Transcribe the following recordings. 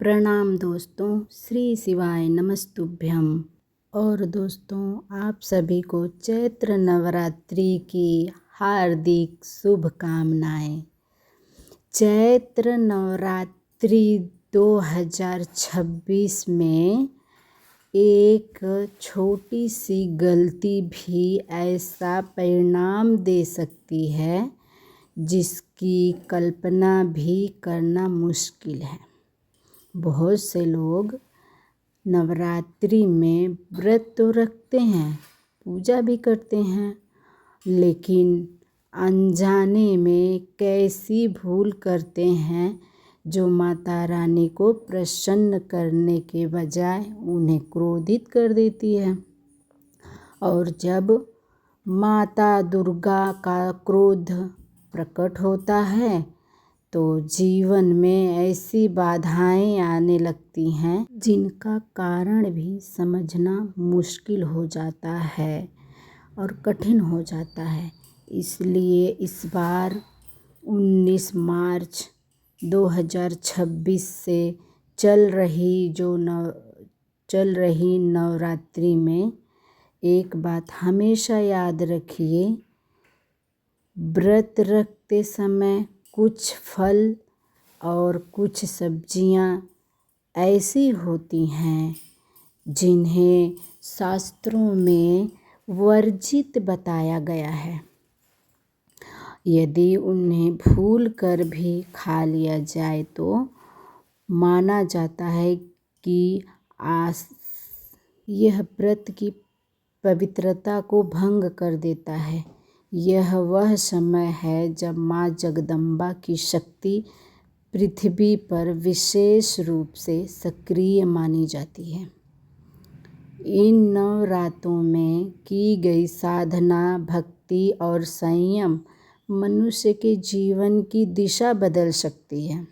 प्रणाम दोस्तों, श्री शिवाय नमस्तुभ्यम। और दोस्तों, आप सभी को चैत्र नवरात्रि की हार्दिक शुभकामनाएं। चैत्र नवरात्रि 2026 में एक छोटी सी गलती भी ऐसा परिणाम दे सकती है जिसकी कल्पना भी करना मुश्किल है। बहुत से लोग नवरात्रि में व्रत तो रखते हैं, पूजा भी करते हैं, लेकिन अनजाने में कैसी भूल करते हैं जो माता रानी को प्रसन्न करने के बजाय उन्हें क्रोधित कर देती है। और जब माता दुर्गा का क्रोध प्रकट होता है तो जीवन में ऐसी बाधाएं आने लगती हैं जिनका कारण भी समझना मुश्किल हो जाता है और कठिन हो जाता है। इसलिए इस बार 19 मार्च 2026 से चल रही नवरात्रि में एक बात हमेशा याद रखिए, व्रत रखते समय कुछ फल और कुछ सब्जियां ऐसी होती हैं जिन्हें शास्त्रों में वर्जित बताया गया है। यदि उन्हें भूल कर भी खा लिया जाए तो माना जाता है कि यह व्रत की पवित्रता को भंग कर देता है। यह वह समय है जब माँ जगदम्बा की शक्ति पृथ्वी पर विशेष रूप से सक्रिय मानी जाती है। इन नवरात्रों में की गई साधना, भक्ति और संयम मनुष्य के जीवन की दिशा बदल सकती है।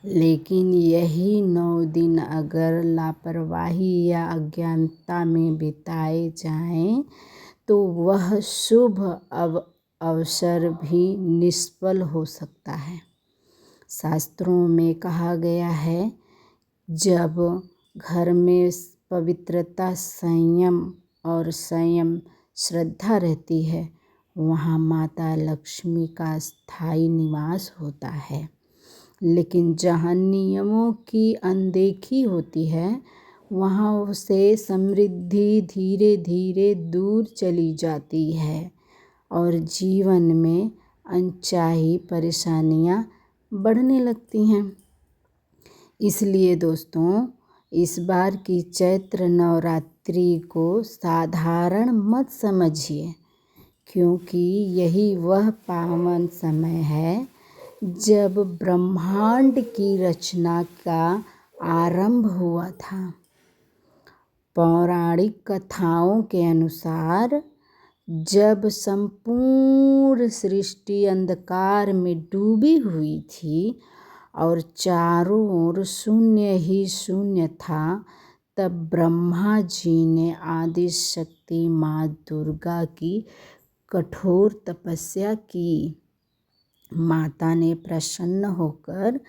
लेकिन यही 9 दिन अगर लापरवाही या अज्ञानता में बिताए जाएं तो वह शुभ अवसर भी निष्फल हो सकता है। शास्त्रों में कहा गया है, जब घर में पवित्रता, संयम और श्रद्धा रहती है, वहाँ माता लक्ष्मी का स्थायी निवास होता है। लेकिन जहाँ नियमों की अनदेखी होती है, वहाँ से समृद्धि धीरे धीरे दूर चली जाती है और जीवन में अनचाही परेशानियाँ बढ़ने लगती हैं। इसलिए दोस्तों, इस बार की चैत्र नवरात्रि को साधारण मत समझिए, क्योंकि यही वह पावन समय है जब ब्रह्मांड की रचना का आरंभ हुआ था। पौराणिक कथाओं के अनुसार जब संपूर्ण सृष्टि अंधकार में डूबी हुई थी और चारों ओर शून्य ही शून्य था, तब ब्रह्मा जी ने आदि शक्ति माँ दुर्गा की कठोर तपस्या की। माता ने प्रसन्न होकर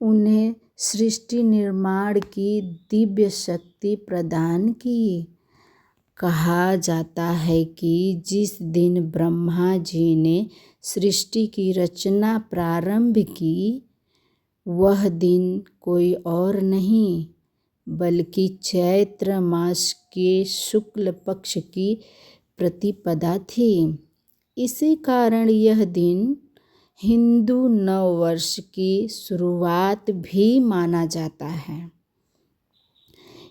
उन्हें सृष्टि निर्माण की दिव्य शक्ति प्रदान की। कहा जाता है कि जिस दिन ब्रह्मा जी ने सृष्टि की रचना प्रारंभ की, वह दिन कोई और नहीं बल्कि चैत्र मास के शुक्ल पक्ष की प्रतिपदा थी। इसी कारण यह दिन हिंदू नव वर्ष की शुरुआत भी माना जाता है।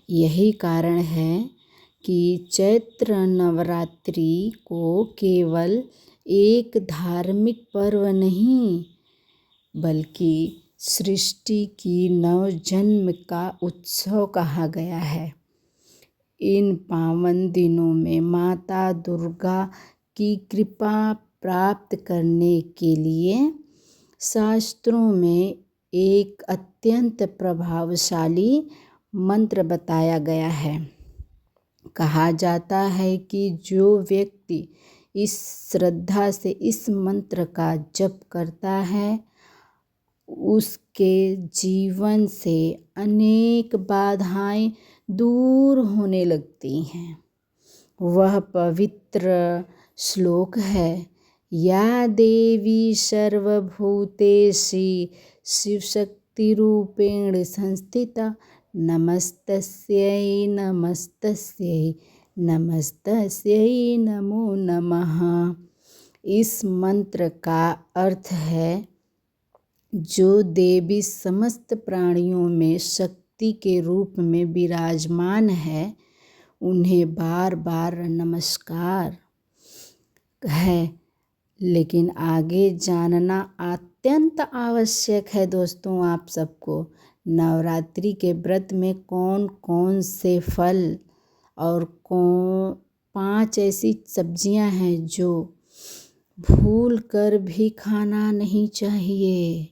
यही कारण है कि चैत्र नवरात्रि को केवल एक धार्मिक पर्व नहीं, बल्कि सृष्टि की नवजन्म का उत्सव कहा गया है। इन पावन दिनों में माता दुर्गा की कृपा प्राप्त करने के लिए शास्त्रों में एक अत्यंत प्रभावशाली मंत्र बताया गया है। कहा जाता है कि जो व्यक्ति इस श्रद्धा से इस मंत्र का जप करता है, उसके जीवन से अनेक बाधाएं दूर होने लगती हैं। वह पवित्र श्लोक है, या देवी सर्वभूतेषु शिवशक्तिरूपेण संस्थिता नमस्तस्यै नमस्तस्यै नमस्तस्यै नमो नमः। इस मंत्र का अर्थ है, जो देवी समस्त प्राणियों में शक्ति के रूप में विराजमान है, उन्हें बार बार नमस्कार है। लेकिन आगे जानना अत्यंत आवश्यक है दोस्तों आप सबको, नवरात्रि के व्रत में कौन कौन से फल और 5 ऐसी सब्जियां हैं जो भूल कर भी खाना नहीं चाहिए,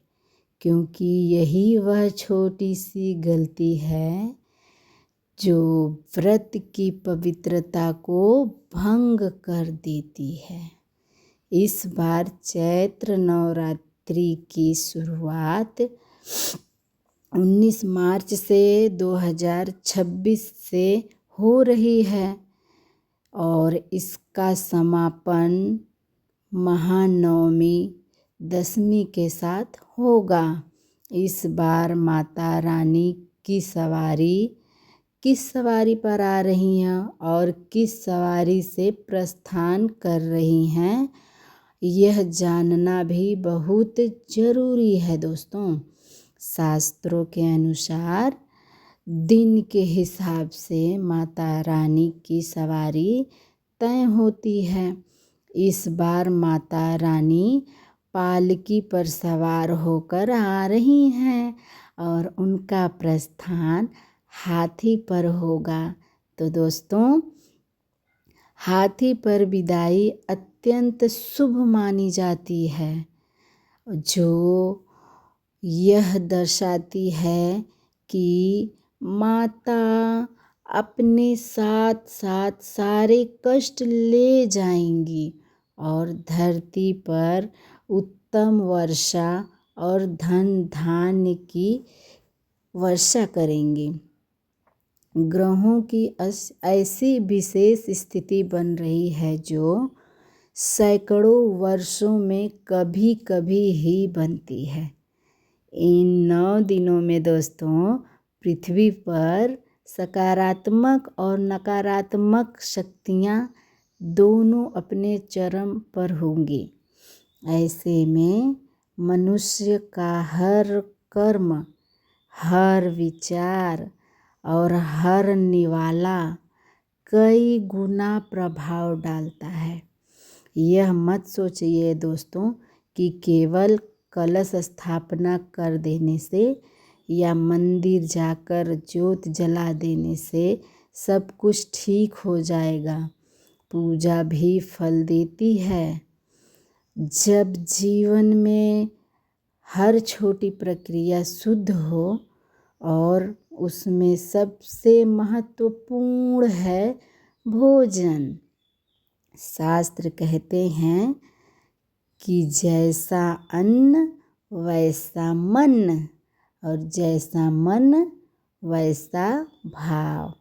क्योंकि यही वह छोटी सी गलती है जो व्रत की पवित्रता को भंग कर देती है। इस बार चैत्र नवरात्रि की शुरुआत 19 मार्च से 2026 से हो रही है और इसका समापन महानवमी दशमी के साथ होगा। इस बार माता रानी की सवारी किस सवारी पर आ रही हैं और किस सवारी से प्रस्थान कर रही हैं, यह जानना भी बहुत ज़रूरी है दोस्तों। शास्त्रों के अनुसार दिन के हिसाब से माता रानी की सवारी तय होती है। इस बार माता रानी पालकी पर सवार होकर आ रही हैं और उनका प्रस्थान हाथी पर होगा। तो दोस्तों, हाथी पर विदाई अत्यंत शुभ मानी जाती है, जो यह दर्शाती है कि माता अपने साथ साथ सारे कष्ट ले जाएंगी और धरती पर उत्तम वर्षा और धन धान्य की वर्षा करेंगी। ग्रहों की ऐसी विशेष स्थिति बन रही है जो सैकड़ों वर्षों में कभी कभी ही बनती है। इन 9 दिनों में दोस्तों पृथ्वी पर सकारात्मक और नकारात्मक शक्तियाँ दोनों अपने चरम पर होंगी। ऐसे में मनुष्य का हर कर्म, हर विचार और हर निवाला कई गुना प्रभाव डालता है। यह मत सोचिए दोस्तों कि केवल कलश स्थापना कर देने से या मंदिर जाकर ज्योत जला देने से सब कुछ ठीक हो जाएगा। पूजा भी फल देती है। जब जीवन में हर छोटी प्रक्रिया शुद्ध हो और उसमें सबसे महत्वपूर्ण है भोजन। शास्त्र कहते हैं कि जैसा अन्न वैसा मन और जैसा मन वैसा भाव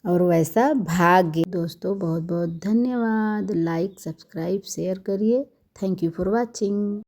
और वैसा भाग्य। दोस्तों बहुत बहुत धन्यवाद। लाइक, सब्सक्राइब, शेयर करिए। Thank you for watching.